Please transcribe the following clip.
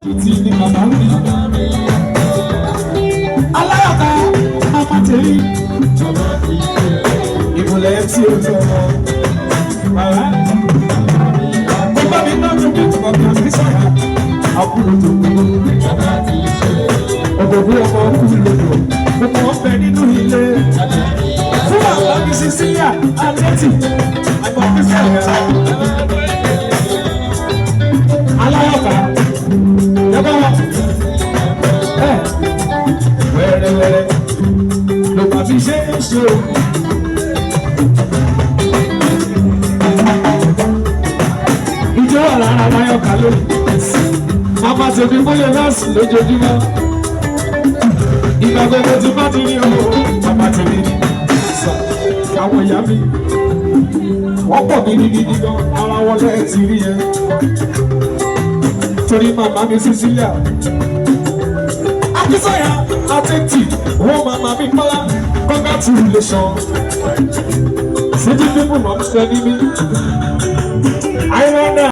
Ti ni bàbá mi. Aláyọ̀ká ọmọ tèmi. Ìmùlẹ̀ tí o tọ̀ ọ́. Mo bá mi náà tún bí tọkọ bí àti sọ̀rọ̀. Àkúrò tó kúrò. Òbòbú ọmọ kúrò lòdò. Gbogbo ọbẹ̀ nínú ilé. Fún àwọn ọmọ Sicilia, Àlẹ́tì, àgbà Kristian. Aláyọ̀ká. Wẹ́rẹ́wẹ́rẹ́ ló bá fi ṣe é ṣe o. Ìjọ wà lára Aláyọ̀ká lónìí. Màmá tèmi bóyá nọ́ọ̀sì lójoojúmọ́. Ìgbà gbogbo tí bá ti rí owó, màmá tèmi ní sọ. Àwọn ìyá mi, wọ́n pọ̀ gidigidi gan, ara wọn lẹ́ẹ̀ ti rí ẹ. Torí màmá mi Cecilia. Akínsọ́yà àtẹ̀tì wọ́n màmá mi Bọ́lá congratulations. City people not sending me. I wonder.